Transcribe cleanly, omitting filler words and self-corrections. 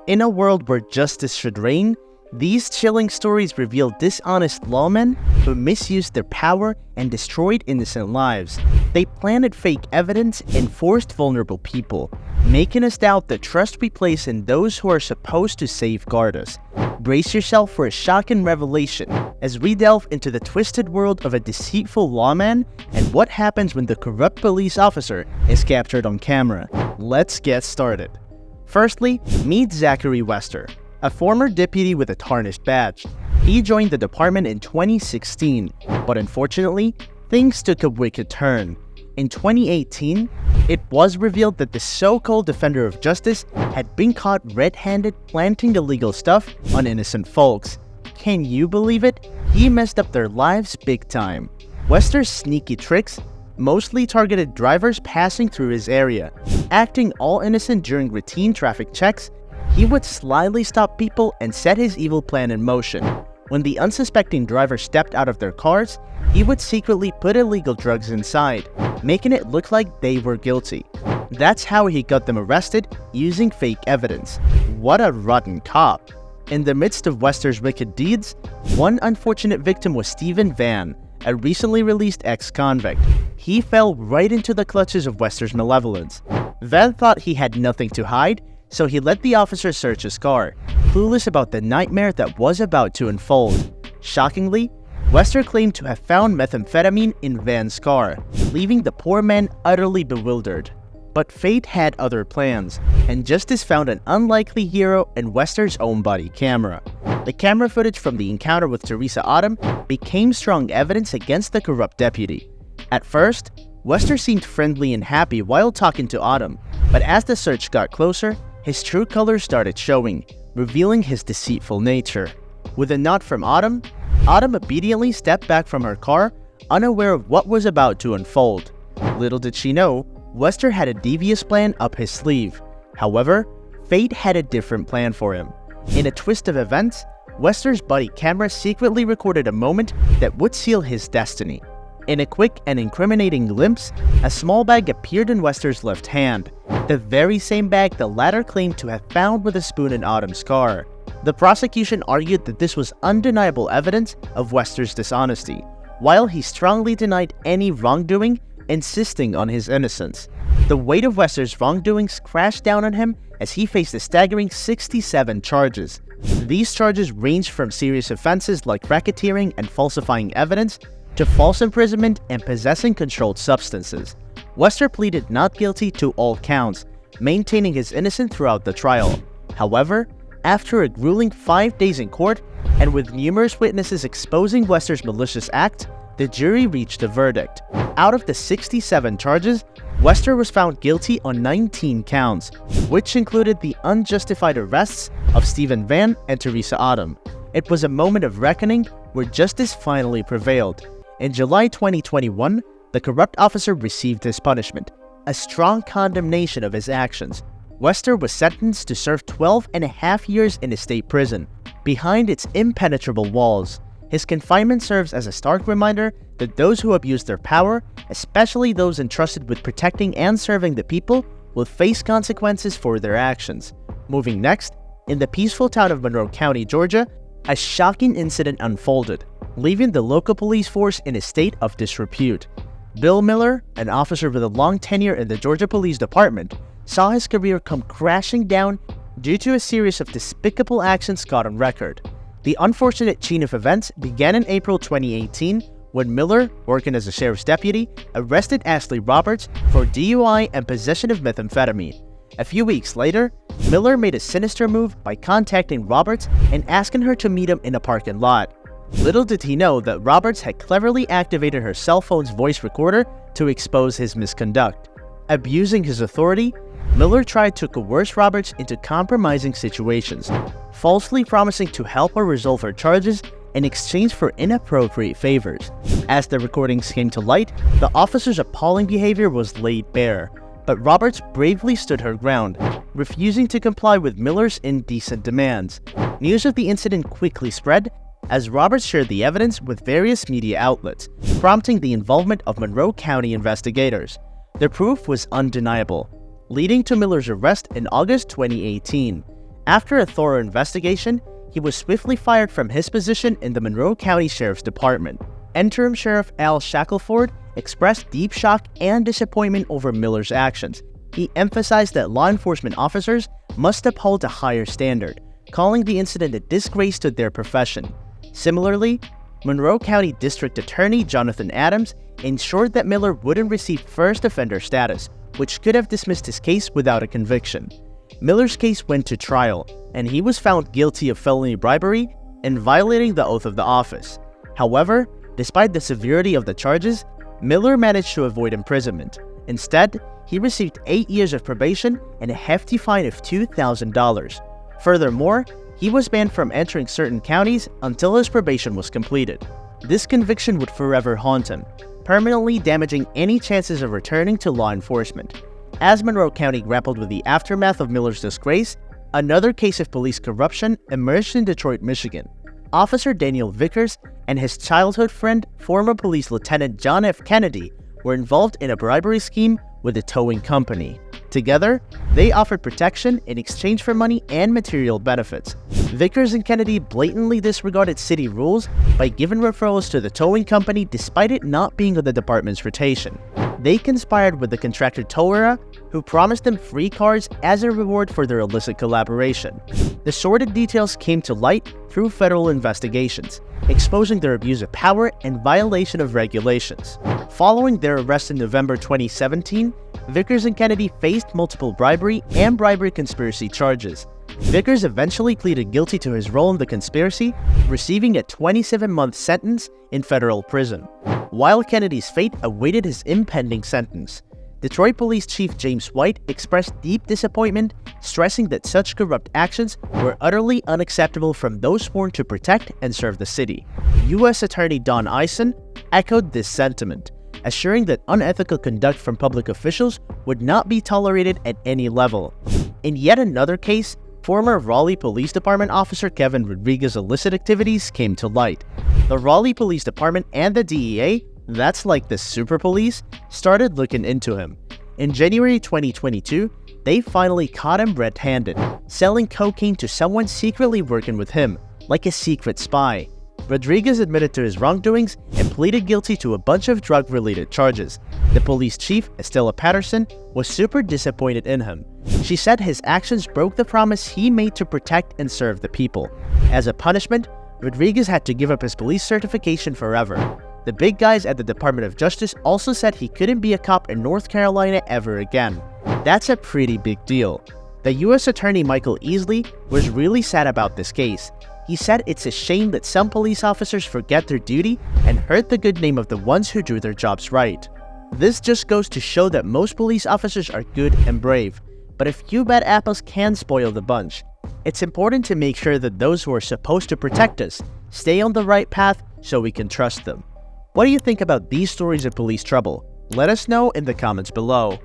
In a world where justice should reign, these chilling stories reveal dishonest lawmen who misused their power and destroyed innocent lives. They planted fake evidence and forced vulnerable people, making us doubt the trust we place in those who are supposed to safeguard us. Brace yourself for a shocking revelation as we delve into the twisted world of a deceitful lawman and what happens when the corrupt police officer is captured on camera. Let's get started. Firstly, meet Zachary Wester, a former deputy with a tarnished badge. He joined the department in 2016, but unfortunately, things took a wicked turn. In 2018, it was revealed that the so-called defender of justice had been caught red-handed planting illegal stuff on innocent folks. Can you believe it? He messed up their lives big time. Wester's sneaky tricks mostly targeted drivers passing through his area. Acting all innocent during routine traffic checks, he would slyly stop people and set his evil plan in motion. When the unsuspecting driver stepped out of their cars, he would secretly put illegal drugs inside, making it look like they were guilty. That's how he got them arrested, using fake evidence. What a rotten cop. In the midst of Wester's wicked deeds, one unfortunate victim was Stephen Van, a recently released ex-convict. He fell right into the clutches of Wester's malevolence. Van thought he had nothing to hide, so he let the officer search his car, clueless about the nightmare that was about to unfold. Shockingly, Wester claimed to have found methamphetamine in Van's car, leaving the poor man utterly bewildered. But fate had other plans, and justice found an unlikely hero in Wester's own body camera. The camera footage from the encounter with Teresa Autumn became strong evidence against the corrupt deputy. At first, Wester seemed friendly and happy while talking to Autumn, but as the search got closer, his true colors started showing, revealing his deceitful nature. With a nod from Autumn, Autumn obediently stepped back from her car, unaware of what was about to unfold. Little did she know, Wester had a devious plan up his sleeve. However, fate had a different plan for him. In a twist of events, Wester's body camera secretly recorded a moment that would seal his destiny. In a quick and incriminating glimpse, a small bag appeared in Wester's left hand, the very same bag the latter claimed to have found with a spoon in Autumn's car. The prosecution argued that this was undeniable evidence of Wester's dishonesty, while he strongly denied any wrongdoing, insisting on his innocence. The weight of Wester's wrongdoings crashed down on him as he faced a staggering 67 charges. These charges ranged from serious offenses like racketeering and falsifying evidence to false imprisonment and possessing controlled substances. Wester pleaded not guilty to all counts, maintaining his innocence throughout the trial. However, after a grueling 5 days in court, and with numerous witnesses exposing Wester's malicious act, the jury reached a verdict. Out of the 67 charges, Wester was found guilty on 19 counts, which included the unjustified arrests of Stephen Van and Teresa Autumn. It was a moment of reckoning where justice finally prevailed. In July 2021, the corrupt officer received his punishment, a strong condemnation of his actions. Wester was sentenced to serve 12.5 years in a state prison, behind its impenetrable walls. His confinement serves as a stark reminder that those who abuse their power, especially those entrusted with protecting and serving the people, will face consequences for their actions. Moving next, in the peaceful town of Monroe County, Georgia, a shocking incident unfolded, leaving the local police force in a state of disrepute. Bill Miller, an officer with a long tenure in the Georgia Police Department, saw his career come crashing down due to a series of despicable actions caught on record. The unfortunate chain of events began in April 2018 when Miller, working as a sheriff's deputy, arrested Ashley Roberts for DUI and possession of methamphetamine. A few weeks later, Miller made a sinister move by contacting Roberts and asking her to meet him in a parking lot. Little did he know that Roberts had cleverly activated her cell phone's voice recorder to expose his misconduct. Abusing his authority, Miller tried to coerce Roberts into compromising situations, falsely promising to help her resolve her charges in exchange for inappropriate favors. As the recordings came to light, the officer's appalling behavior was laid bare, but Roberts bravely stood her ground, refusing to comply with Miller's indecent demands. News of the incident quickly spread, as Roberts shared the evidence with various media outlets, prompting the involvement of Monroe County investigators. The proof was undeniable, leading to Miller's arrest in August 2018. After a thorough investigation, he was swiftly fired from his position in the Monroe County Sheriff's Department. Interim Sheriff Al Shackelford expressed deep shock and disappointment over Miller's actions. He emphasized that law enforcement officers must uphold a higher standard, calling the incident a disgrace to their profession. Similarly, Monroe County District Attorney Jonathan Adams ensured that Miller wouldn't receive first offender status, which could have dismissed his case without a conviction. Miller's case went to trial, and he was found guilty of felony bribery and violating the oath of the office. However, despite the severity of the charges, Miller managed to avoid imprisonment. Instead, he received 8 years of probation and a hefty fine of $2,000. Furthermore, he was banned from entering certain counties until his probation was completed. This conviction would forever haunt him, permanently damaging any chances of returning to law enforcement. As Monroe County grappled with the aftermath of Miller's disgrace, another case of police corruption emerged in Detroit, Michigan. Officer Daniel Vickers and his childhood friend, former police lieutenant John F. Kennedy, were involved in a bribery scheme with a towing company. Together, they offered protection in exchange for money and material benefits. Vickers and Kennedy blatantly disregarded city rules by giving referrals to the towing company despite it not being on the department's rotation. They conspired with the contractor tower, who promised them free cars as a reward for their illicit collaboration. The sordid details came to light through federal investigations, exposing their abuse of power and violation of regulations. Following their arrest in November 2017, Vickers and Kennedy faced multiple bribery and bribery conspiracy charges. Vickers eventually pleaded guilty to his role in the conspiracy, receiving a 27-month sentence in federal prison, while Kennedy's fate awaited his impending sentence. Detroit Police Chief James White expressed deep disappointment, stressing that such corrupt actions were utterly unacceptable from those sworn to protect and serve the city. U.S. Attorney Don Eisen echoed this sentiment, assuring that unethical conduct from public officials would not be tolerated at any level. In yet another case, former Raleigh Police Department officer Kevin Rodriguez's illicit activities came to light. The Raleigh Police Department and the DEA, that's like the super police, started looking into him. In January 2022, they finally caught him red-handed, selling cocaine to someone secretly working with him, like a secret spy. Rodriguez admitted to his wrongdoings and pleaded guilty to a bunch of drug-related charges. The police chief, Estella Patterson, was super disappointed in him. She said his actions broke the promise he made to protect and serve the people. As a punishment, Rodriguez had to give up his police certification forever. The big guys at the Department of Justice also said he couldn't be a cop in North Carolina ever again. That's a pretty big deal. The U.S. Attorney Michael Easley was really sad about this case. He said it's a shame that some police officers forget their duty and hurt the good name of the ones who do their jobs right. This just goes to show that most police officers are good and brave, but a few bad apples can spoil the bunch. It's important to make sure that those who are supposed to protect us stay on the right path so we can trust them. What do you think about these stories of police trouble? Let us know in the comments below.